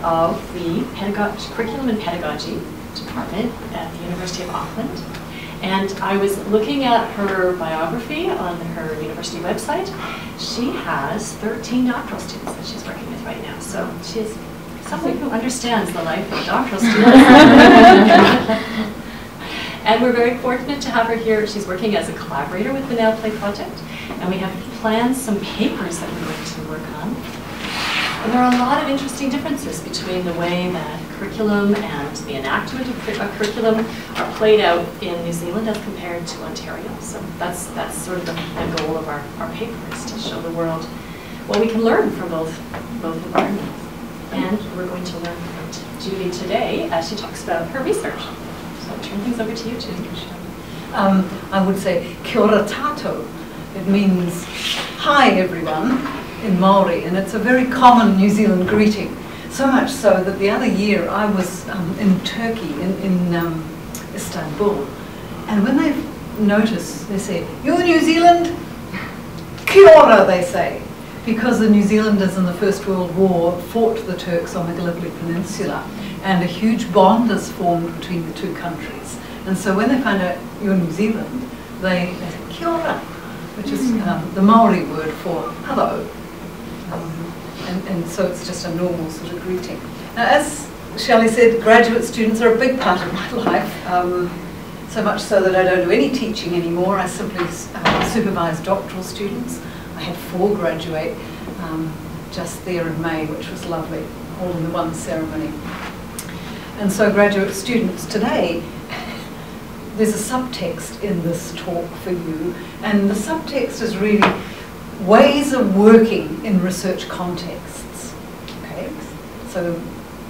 of the Curriculum and Pedagogy Department at the University of Auckland. And I was looking at her biography on her university website. She has 13 doctoral students that she's working with right now. So she is someone who understands the life of doctoral students. And we're very fortunate to have her here. She's working as a collaborator with the Now Play project. And we have planned some papers that we're going to work on. And there are a lot of interesting differences between the way that curriculum and the enactment of curriculum are played out in New Zealand as compared to Ontario. So that's sort of the goal of our paper, is to show the world what we can learn from both environments. And we're going to learn from Judy today as she talks about her research. So I'll turn things over to you, Judy. I would say kia ora tātou. It means hi everyone in Māori, and it's a very common New Zealand greeting. So much so that the other year I was in Turkey, in Istanbul, and when they notice, they say, "You're New Zealand?" Kia ora, they say, because the New Zealanders in the First World War fought the Turks on the Gallipoli Peninsula, and a huge bond is formed between the two countries. And so when they find out you're New Zealand, they say kia ora, which is the Maori word for hello. And so it's just a normal sort of greeting. Now, as Shelley said, graduate students are a big part of my life, so much so that I don't do any teaching anymore. I simply supervise doctoral students. I had 4 graduate just there in May, which was lovely, all in the one ceremony. And so graduate students today, there's a subtext in this talk for you, and the subtext is really ways of working in research contexts. Okay, so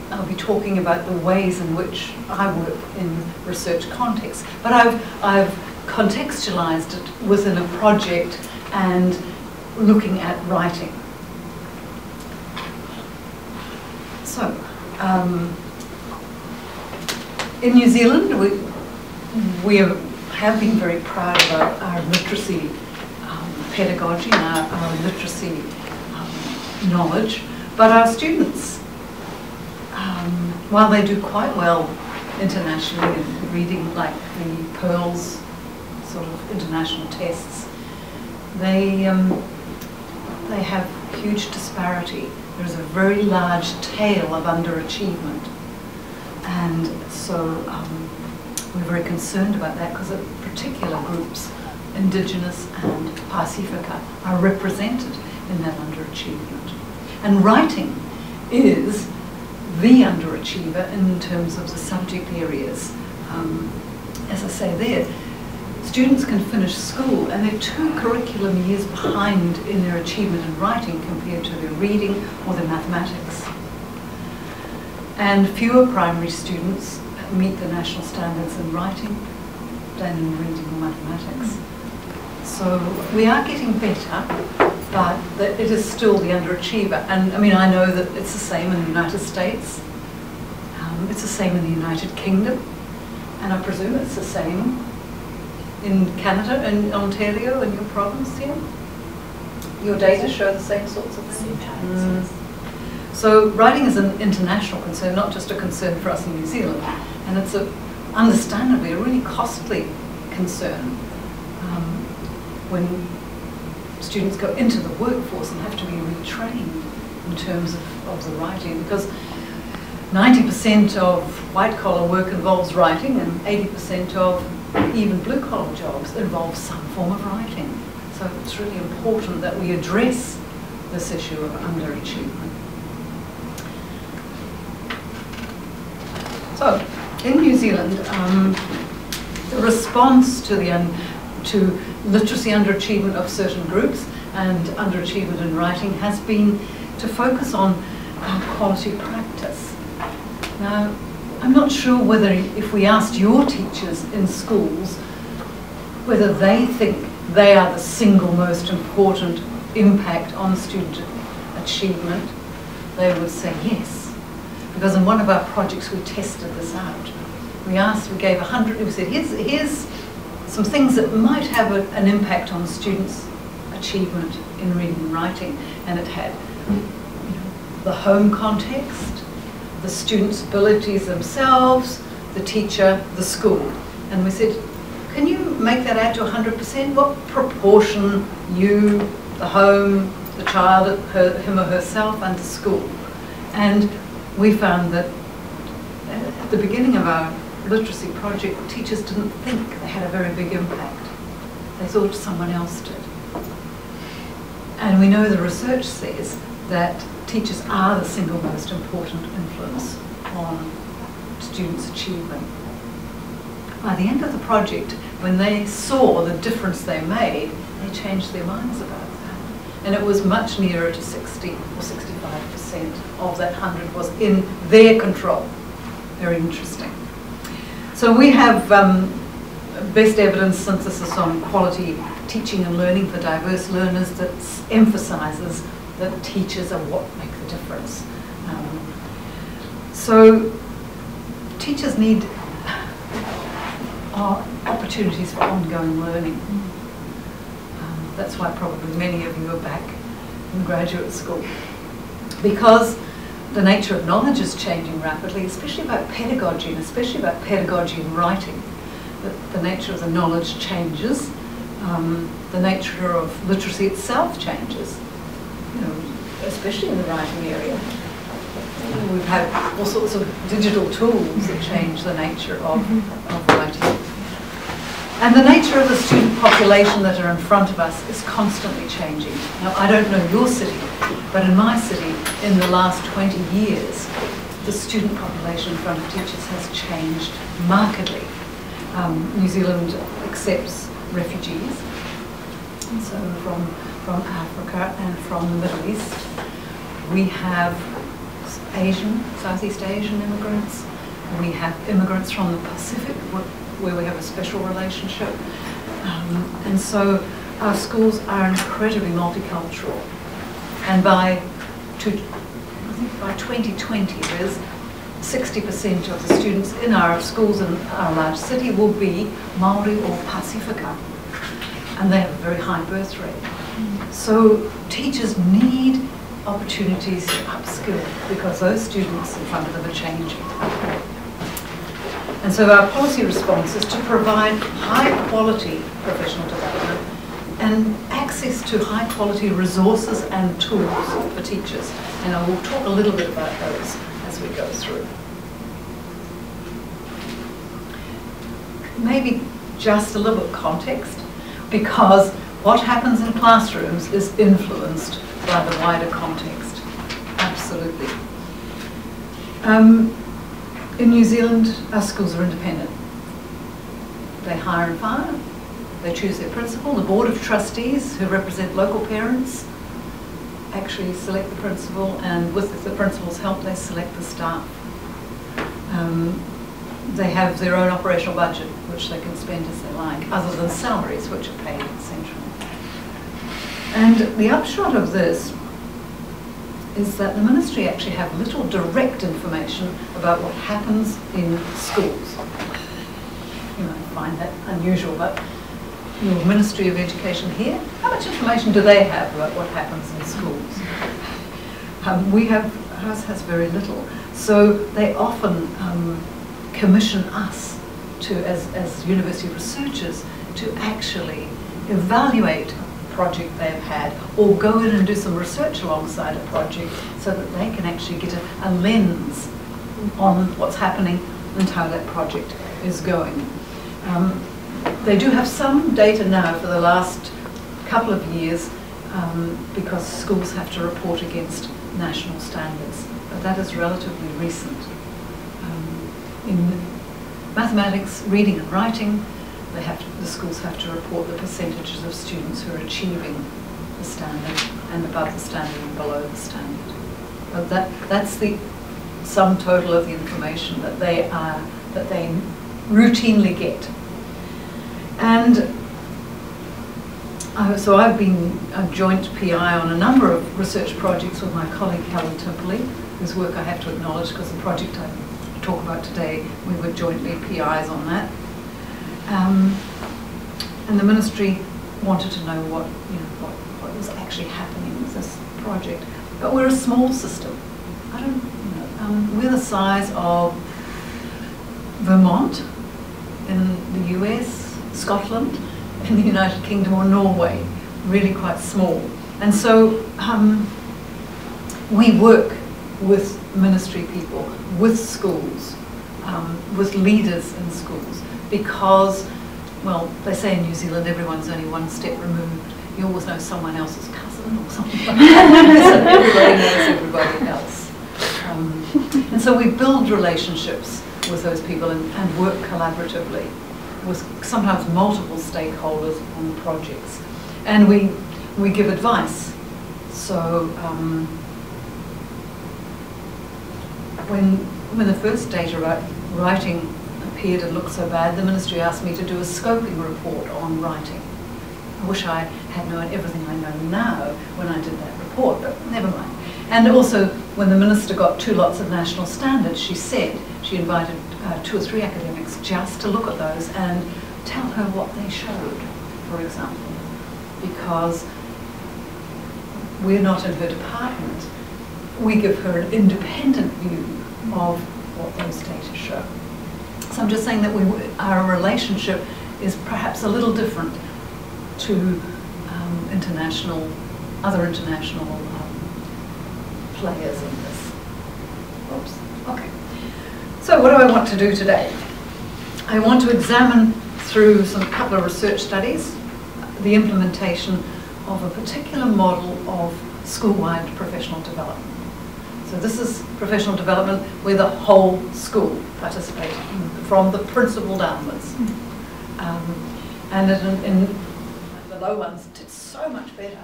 I'll be talking about the ways in which I work in research contexts, but I've contextualized it within a project and looking at writing. So, in New Zealand, we have been very proud of our literacy pedagogy and our literacy knowledge, but our students, while they do quite well internationally in reading, like the Pearls sort of international tests, they have huge disparity. There's a very large tail of underachievement, and so we're very concerned about that because particular groups, Indigenous and Pasifika, are represented in that underachievement. And writing is the underachiever in terms of the subject areas. As I say there, students can finish school and they're 2 curriculum years behind in their achievement in writing compared to their reading or their mathematics. And fewer primary students meet the national standards in writing than in reading or mathematics. So we are getting better, but it is still the underachiever. And I mean, I know that it's the same in the United States, it's the same in the United Kingdom, and I presume it's the same in Canada and Ontario and your province here. Your data show the same sorts of things. So writing is an international concern, not just a concern for us in New Zealand, and it's understandably a really costly concern when students go into the workforce and have to be retrained in terms of the writing, because 90% of white-collar work involves writing and 80% of even blue-collar jobs involve some form of writing. So it's really important that we address this issue of underachievement. So, in New Zealand, the response to literacy underachievement of certain groups and underachievement in writing has been to focus on quality practice. Now, I'm not sure whether if we asked your teachers in schools whether they think they are the single most important impact on student achievement, they would say yes. Because in one of our projects we tested this out. We gave 100, we said, here's some things that might have an impact on students' achievement in reading and writing. And it had the home context, the students' abilities themselves, the teacher, the school. And we said, can you make that add to 100%? What proportion you, the home, the child, him or herself, and the school? And we found that at the beginning of our literacy project, teachers didn't think they had a very big impact. They thought someone else did. And we know the research says that teachers are the single most important influence on students' achievement. By the end of the project, when they saw the difference they made, they changed their minds about that. And it was much nearer to 60 or 65% of that 100 was in their control. Very interesting. So we have best evidence synthesis on quality teaching and learning for diverse learners that emphasises that teachers are what make the difference. So teachers need opportunities for ongoing learning. That's why probably many of you are back in graduate school. Because the nature of knowledge is changing rapidly, especially about pedagogy, and especially about pedagogy in writing. The nature of the knowledge changes. The nature of literacy itself changes, especially in the writing area. We've had all sorts of digital tools that change the nature of writing. And the nature of the student population that are in front of us is constantly changing. Now, I don't know your city, but in my city, in the last 20 years, the student population in front of teachers has changed markedly. New Zealand accepts refugees, and so from Africa and from the Middle East. We have Southeast Asian immigrants. We have immigrants from the Pacific, where we have a special relationship. And so our schools are incredibly multicultural. And by 2020, there's 60% of the students in our schools in our large city will be Māori or Pasifika. And they have a very high birth rate. So teachers need opportunities to upskill because those students in front of them are changing. And so our policy response is to provide high quality professional development and access to high quality resources and tools for teachers. And I will talk a little bit about those as we go through. Maybe just a little bit of context, because what happens in classrooms is influenced by the wider context. Absolutely. In New Zealand, our schools are independent. They hire and fire. They choose their principal. The Board of Trustees, who represent local parents, actually select the principal, and with the principal's help, they select the staff. They have their own operational budget, which they can spend as they like, other than salaries, which are paid centrally. And the upshot of this is that the ministry actually have little direct information about what happens in schools. You might find that unusual, but your Ministry of Education here, how much information do they have about what happens in schools? Ours has very little. So they often commission us to, as university researchers, to actually evaluate a project they've had, or go in and do some research alongside a project so that they can actually get a lens on what's happening and how that project is going. They do have some data now for the last couple of years because schools have to report against national standards, but that is relatively recent. In mathematics, reading and writing, the schools have to report the percentages of students who are achieving the standard and above the standard and below the standard. But that's the sum total of the information that they routinely get. And so I've been a joint PI on a number of research projects with my colleague Helen Timperley, whose work I have to acknowledge because the project I talk about today, we were jointly PIs on that. And the ministry wanted to know what was actually happening with this project. But we're a small system. I we're the size of Vermont in the US, Scotland in the United Kingdom, or Norway, really quite small. And so we work with ministry people, with schools, with leaders in schools, because, well, they say in New Zealand everyone's only one step removed. You always know someone else's cousin or something like that. So everybody knows everybody else. And so we build relationships with those people and work collaboratively with sometimes multiple stakeholders on projects. And we give advice. So when the first data writing appeared and looked so bad, the ministry asked me to do a scoping report on writing. I wish I had known everything I know now when I did that report, but never mind. And also, when the minister got 2 lots of national standards, she said she invited 2 or 3 academics just to look at those and tell her what they showed, for example, because we're not in her department. We give her an independent view of what those data show. So I'm just saying that our relationship is perhaps a little different to other international players in this. Oops. Okay. So what do I want to do today? I want to examine through a couple of research studies the implementation of a particular model of school-wide professional development. So this is professional development where the whole school participates, from the principal downwards. And in the low ones did so much better.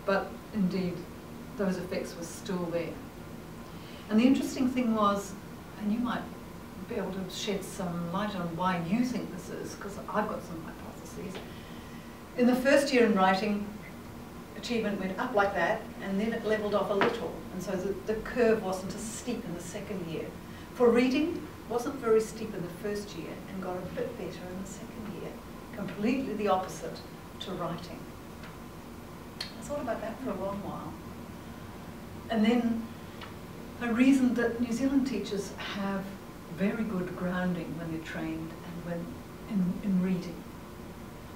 But indeed, those effects were still there. And the interesting thing was, and you might be able to shed some light on why you think this is, because I've got some hypotheses. In the first year in writing, achievement went up like that, and then it leveled off a little. And so the curve wasn't as steep in the second year. For reading, wasn't very steep in the first year and got a bit better in the second year. Completely the opposite to writing. I thought about that for a long while. And then I reasoned that New Zealand teachers have very good grounding when they're trained and when in reading.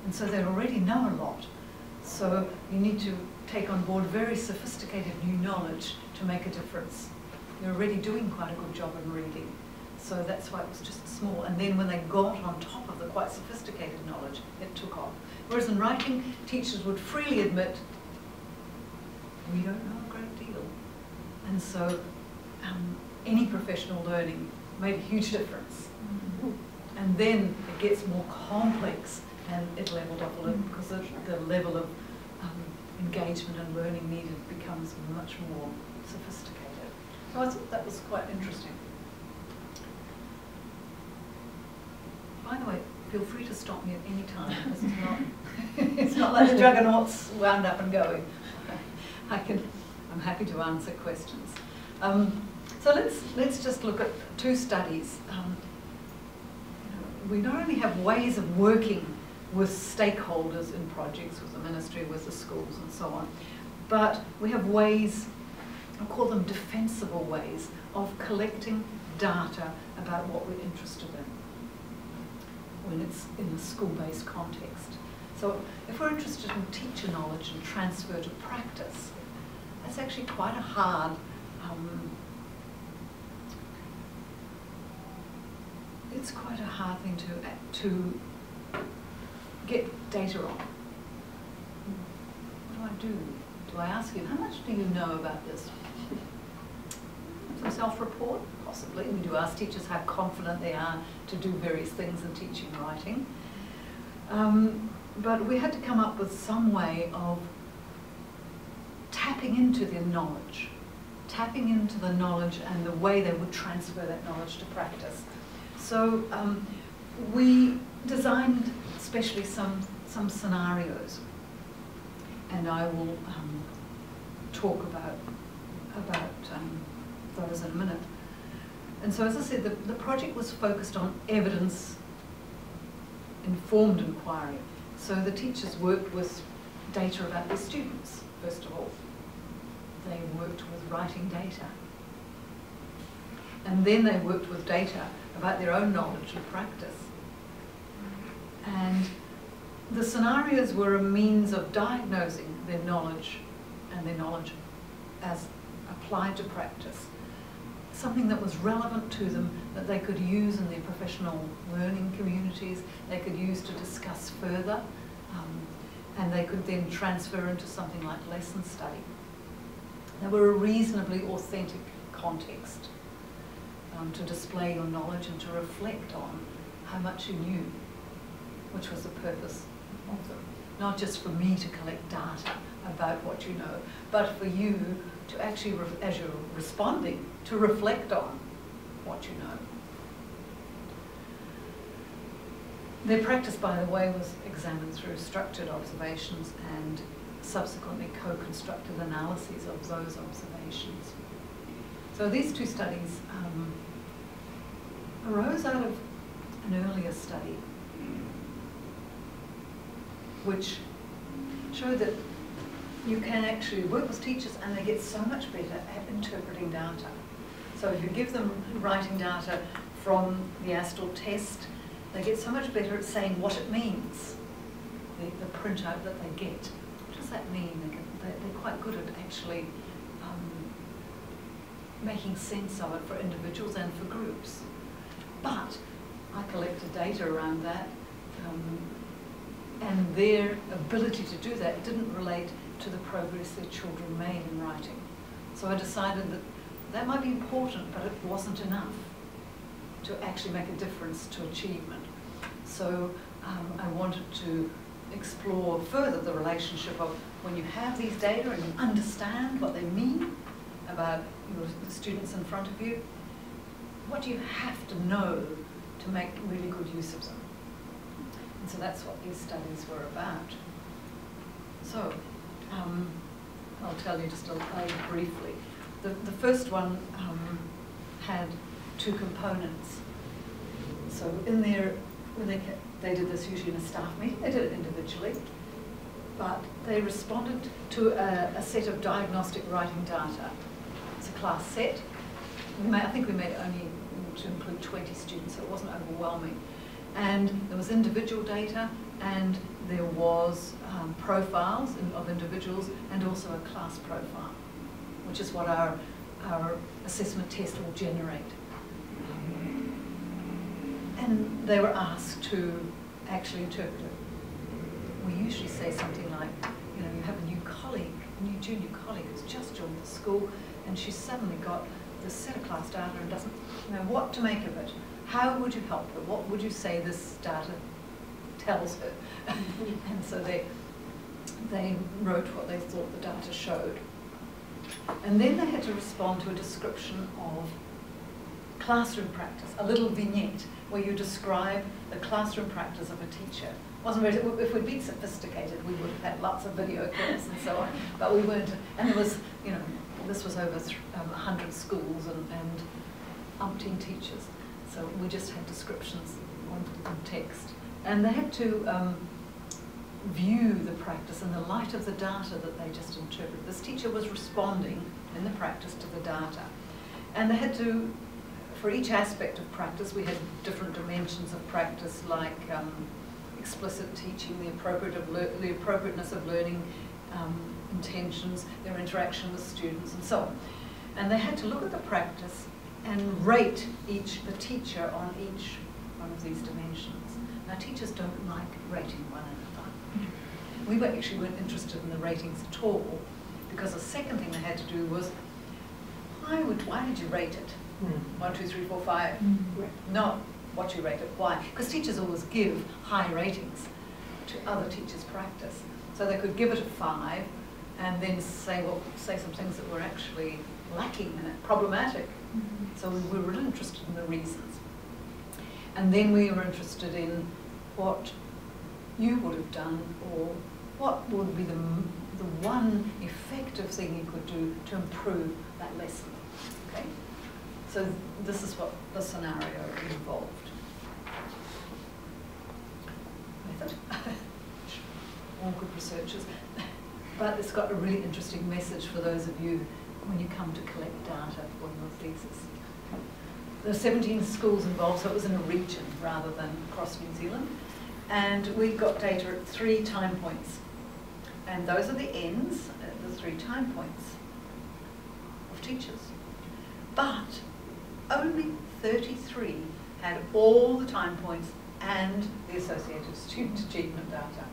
And so they already know a lot. So you need to take on board very sophisticated new knowledge to make a difference. You're already doing quite a good job in reading. So that's why it was just small. And then when they got on top of the quite sophisticated knowledge, it took off. Whereas in writing, teachers would freely admit, we don't know a great deal. And so any professional learning made a huge difference. And then it gets more complex and it leveled off a little because the level of engagement and learning needed becomes much more sophisticated. So I thought that was quite interesting. By the way, feel free to stop me at any time. This is not, it's not like the juggernauts wound up and going. I'm happy to answer questions. So let's just look at 2 studies. We not only have ways of working with stakeholders in projects, with the ministry, with the schools and so on, but we have ways, I'll call them defensible ways, of collecting data about what we're interested in when it's in a school-based context. So if we're interested in teacher knowledge and transfer to practice, that's actually quite a hard it's quite a hard thing to get data on. What do? Do I ask you, how much do you know about this? Some self-report, possibly. We do ask teachers how confident they are to do various things in teaching and writing. But we had to come up with some way of tapping into their knowledge, and the way they would transfer that knowledge to practice. So we designed especially some scenarios, and I will talk about those in a minute. And so, as I said, the project was focused on evidence-informed inquiry. So the teachers worked with data about their students, first of all. they worked with writing data. And then they worked with data about their own knowledge and practice. And the scenarios were a means of diagnosing their knowledge and their knowledge as applied to practice. Something that was relevant to them that they could use in their professional learning communities, they could use to discuss further, and they could then transfer into something like lesson study. They were a reasonably authentic context to display your knowledge and to reflect on how much you knew, which was the purpose of them. Not just for me to collect data about what you know, but for you to actually, as you're responding, to reflect on what you know. Their practice, by the way, was examined through structured observations and subsequently co-constructed analyses of those observations. So these two studies arose out of an earlier study which showed that you can actually work with teachers and they get so much better at interpreting data. So if you give them writing data from the Astle test, they get so much better at saying what it means, the printout that they get. What does that mean? They're quite good at actually making sense of it for individuals and for groups. But I collected data around that, and their ability to do that didn't relate to the progress their children made in writing. So I decided that that might be important, but it wasn't enough to actually make a difference to achievement. So I wanted to explore further the relationship of when you have these data and you understand what they mean about the students in front of you, what do you have to know to make really good use of them? And so that's what these studies were about. So I'll tell you just briefly. The first one had two components. So in there, when they did this usually in a staff meeting, they did it individually, but they responded to a set of diagnostic writing data. It's a class set. I think we made it only to include 20 students, so it wasn't overwhelming. And there was individual data, and there was profiles of individuals, and also a class profile, which is what our assessment test will generate. And they were asked to actually interpret it. We usually say something like, you know, you have a new colleague, a new junior colleague who's just joined the school, and she's suddenly got this set of class data and doesn't know what to make of it. How would you help her? What would you say this data tells her? And so they wrote what they thought the data showed. And then they had to respond to a description of classroom practice, a little vignette where you describe the classroom practice of a teacher. Wasn't very, if we'd been sophisticated, we would have had lots of video clips and so on, but we weren't. And it was, you know, this was over 100 schools and umpteen teachers. So we just had descriptions on text. And they had to view the practice in the light of the data that they just interpreted. This teacher was responding in the practice to the data. And they had to, for each aspect of practice, we had different dimensions of practice, like explicit teaching, the appropriateness of learning intentions, their interaction with students, and so on. And they had to look at the practice and rate the teacher on each one of these dimensions. Now, teachers don't like rating one another. We actually weren't interested in the ratings at all, because the second thing they had to do was, why did you rate it? 1, 2, 3, 4, 5. Not what you rate it, why? Because teachers always give high ratings to other teachers' practice. So they could give it a 5 and then say some things that were actually lacking in it, problematic. So we were really interested in the reasons. And then we were interested in what you would have done, or what would be the one effective thing you could do to improve that lesson. Okay? So this is what the scenario involved. Method. All good researchers. But it's got a really interesting message for those of you when you come to collect data for your thesis. There are 17 schools involved, so it was in a region rather than across New Zealand. And we got data at 3 time points. And those are the ends at the 3 time points of teachers. But only 33 had all the time points and the associated student achievement data.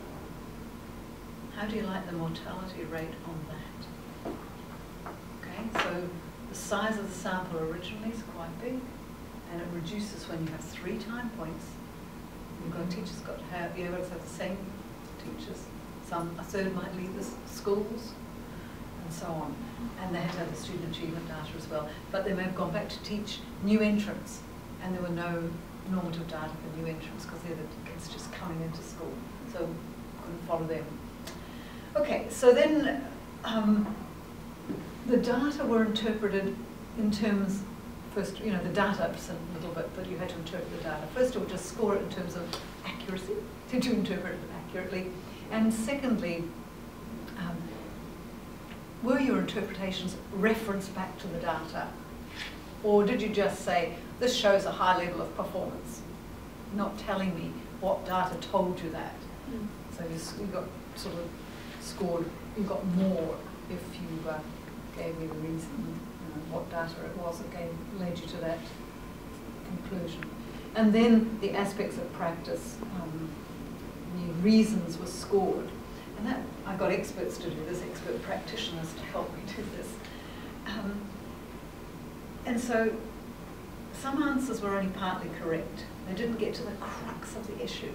How do you like the mortality rate on that? Okay, so the size of the sample originally is quite big, and it reduces when you have 3 time points. You've got teachers got to have, you have the same teachers. A third might leave the schools, and so on. And they had to have the student achievement data as well. But they may have gone back to teach new entrants, and there were no normative data for new entrants because they're the kids just coming into school. So couldn't follow them. Okay, so then the data were interpreted in terms, first, you know, the data was a little bit, but you had to interpret the data. First of all, just score it in terms of accuracy. Did you interpret it accurately? And secondly, were your interpretations referenced back to the data? Or did you just say, this shows a high level of performance, not telling me what data told you that? So you got sort of scored, you got more if you gave me the reason, what data it was that led you to that conclusion. And then the aspects of practice, the reasons were scored. And that, I got experts to do this, expert practitioners to help me do this. And so some answers were only partly correct. They didn't get to the crux of the issue.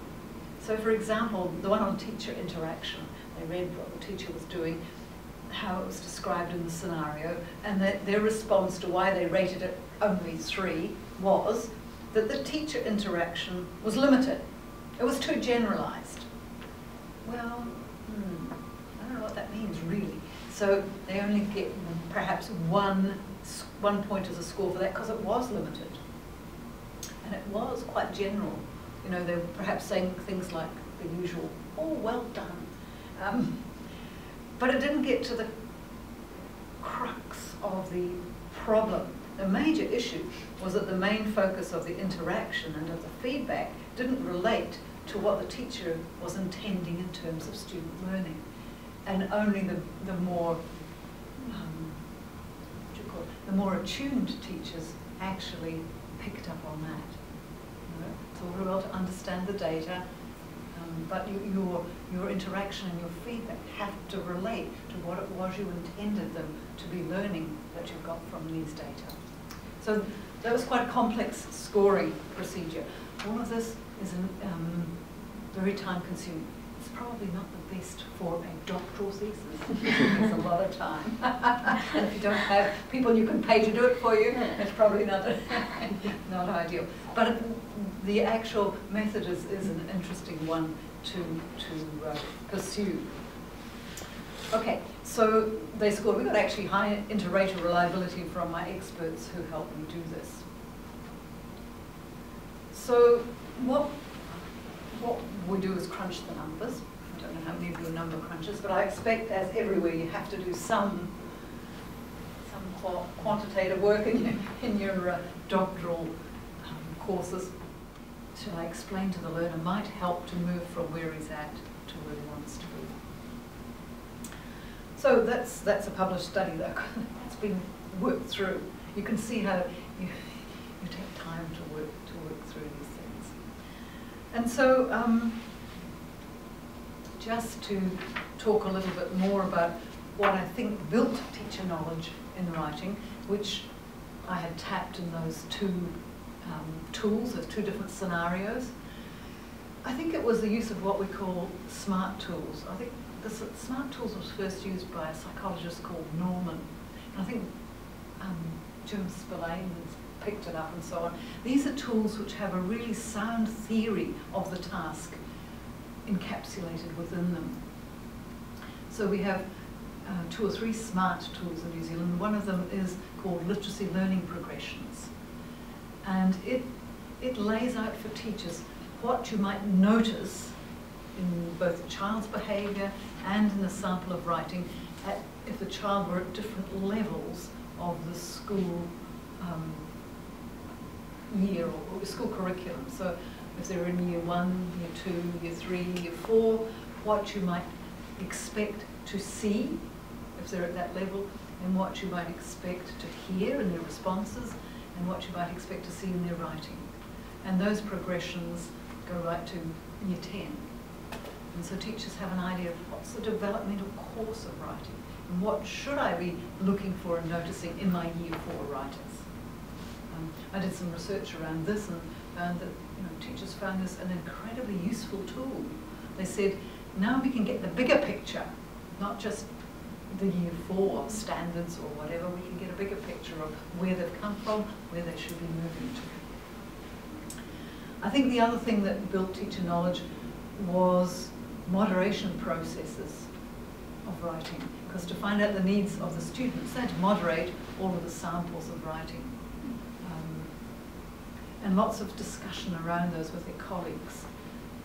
So for example, the one on teacher interaction, they read what the teacher was doing, how it was described in the scenario, and that their response to why they rated it only 3 was that the teacher interaction was limited. It was too generalized. Well, I don't know what that means really. So they only get perhaps one point as a score for that because it was limited. And it was quite general. You know, they were perhaps saying things like the usual, oh, well done. But it didn't get to the crux of the problem. The major issue was that the main focus of the interaction and of the feedback didn't relate to what the teacher was intending in terms of student learning. And only the more the more attuned teachers actually picked up on that. You know, it's all very well to understand the data, but your interaction and your feedback have to relate to what it was you intended them to be learning that you got from these data. So that was quite a complex scoring procedure. All of this is very time-consuming. It's probably not the best for a doctoral thesis. It's a lot of time. And if you don't have people you can pay to do it for you, it's probably not ideal. But the actual method is an interesting one to pursue. Okay, so they scored. We got actually high inter-rater reliability from my experts who helped me do this. So what we do is crunch the numbers. I don't know how many of you are number crunchers, but I expect, as everywhere, you have to do some quantitative work in your doctoral courses. Shall I explain to the learner might help to move from where he's at to where he wants to be. So that's a published study though. It's been worked through. You can see how you take time to work through these things. And so just to talk a little bit more about what I think built teacher knowledge in writing, which I had tapped in those 2 tools, those 2 different scenarios. I think it was the use of what we call SMART tools. I think the SMART tools was first used by a psychologist called Norman. And I think Jim Spillane has picked it up and so on. These are tools which have a really sound theory of the task encapsulated within them. So we have 2 or 3 SMART tools in New Zealand. One of them is called Literacy Learning Progressions. And it lays out for teachers what you might notice in both the child's behaviour and in the sample of writing if the child were at different levels of the school year or school curriculum. So if they're in year 1, year 2, year 3, year 4, what you might expect to see if they're at that level, and what you might expect to hear in their responses, and what you might expect to see in their writing. And those progressions go right to year 10. And so teachers have an idea of what's the developmental course of writing, and what should I be looking for and noticing in my year 4 writers. I did some research around this and found that teachers found this an incredibly useful tool. They said, now we can get the bigger picture, not just the year 4 standards or whatever. We can get a bigger picture of where they've come from, where they should be moving to. I think the other thing that built teacher knowledge was moderation processes of writing, because to find out the needs of the students, they had to moderate all of the samples of writing. And lots of discussion around those with their colleagues.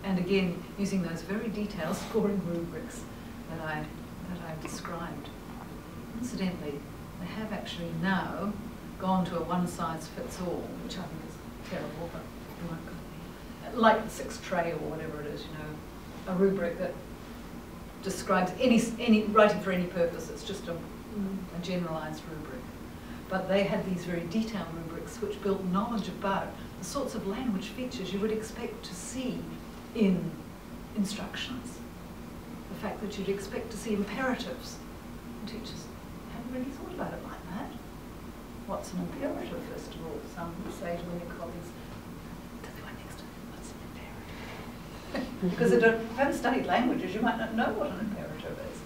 And again, using those very detailed scoring rubrics that I described. Incidentally, they have actually now gone to a one-size-fits-all, which I think is terrible, but you won't go. Like the 6 tray or whatever it is, a rubric that describes any writing for any purpose. It's just a generalized rubric. But they had these very detailed rubrics which built knowledge about the sorts of language features you would expect to see in instructions. The fact that you'd expect to see imperatives. And teachers hadn't really thought about it like that. What's an imperative, first of all? Some would say to their colleagues, to the one next to them, what's an imperative? Because if you haven't studied languages, you might not know what an imperative is.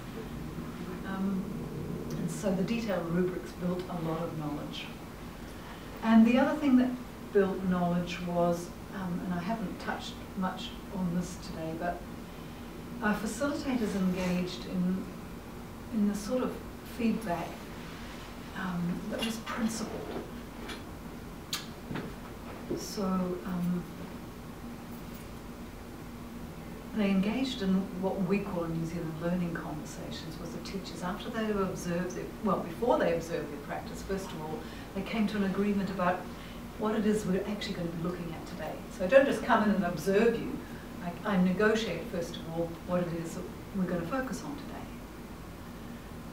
And so the detailed rubrics built a lot of knowledge. And the other thing that built knowledge was, and I haven't touched much on this today, but our facilitators engaged in the sort of feedback that was principled. So they engaged in what we call in New Zealand learning conversations with the teachers after they observed it. Well, before they observed their practice, first of all, they came to an agreement about what it is we're actually going to be looking at today. So I don't just come in and observe you. I negotiate, first of all, what it is that we're going to focus on today.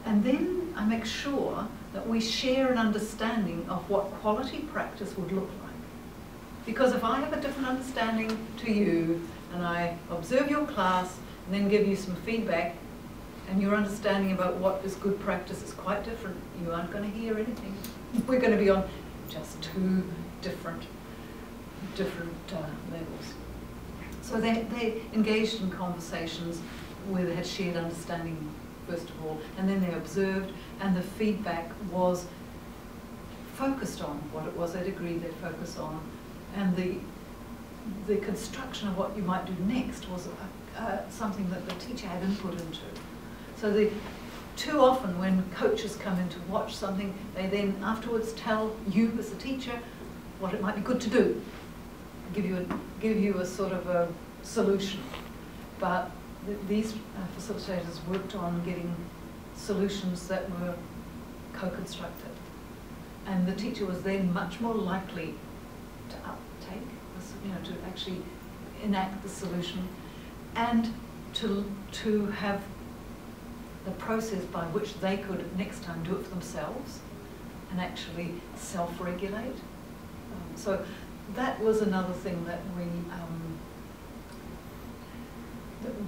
And then I make sure that we share an understanding of what quality practice would look like. Because if I have a different understanding to you, and I observe your class, and then give you some feedback, and your understanding about what is good practice is quite different, you aren't going to hear anything. We're going to be on just 2 different levels. So they engaged in conversations where they had shared understanding, first of all, and then they observed, and the feedback was focused on what it was they'd agreed they'd focus on, and the construction of what you might do next was something that the teacher had input into. So too often when coaches come in to watch something, they then afterwards tell you as a teacher what it might be good to do, give you a sort of a solution. But these facilitators worked on getting solutions that were co-constructed. And the teacher was then much more likely to uptake, to actually enact the solution, and to have the process by which they could next time do it for themselves and actually self-regulate. So that was another thing that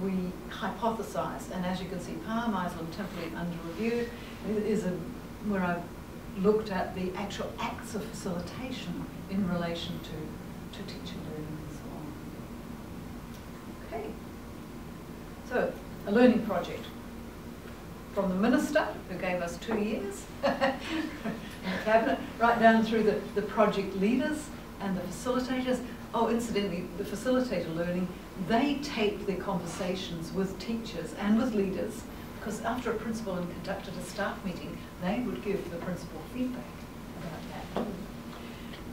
we hypothesized, and as you can see, Parr, Meisel, and Template under review is where I've looked at the actual acts of facilitation in relation to teacher learning and so on. Okay, so a learning project from the minister, who gave us 2 years, and the cabinet, right down through the project leaders and the facilitators. Oh, incidentally, the facilitator learning, they taped their conversations with teachers and with leaders, because after a principal had conducted a staff meeting, they would give the principal feedback about that.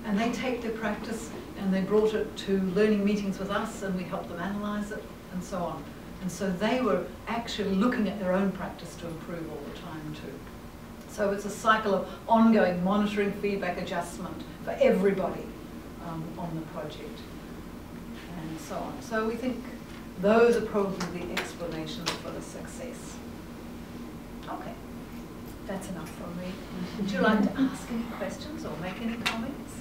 And they taped their practice and they brought it to learning meetings with us, and we helped them analyse it and so on. And so they were actually looking at their own practice to improve all the time too. So it's a cycle of ongoing monitoring, feedback, adjustment for everybody on the project and so on. So we think those are probably the explanations for the success. Okay, that's enough from me. Would you like to ask any questions or make any comments?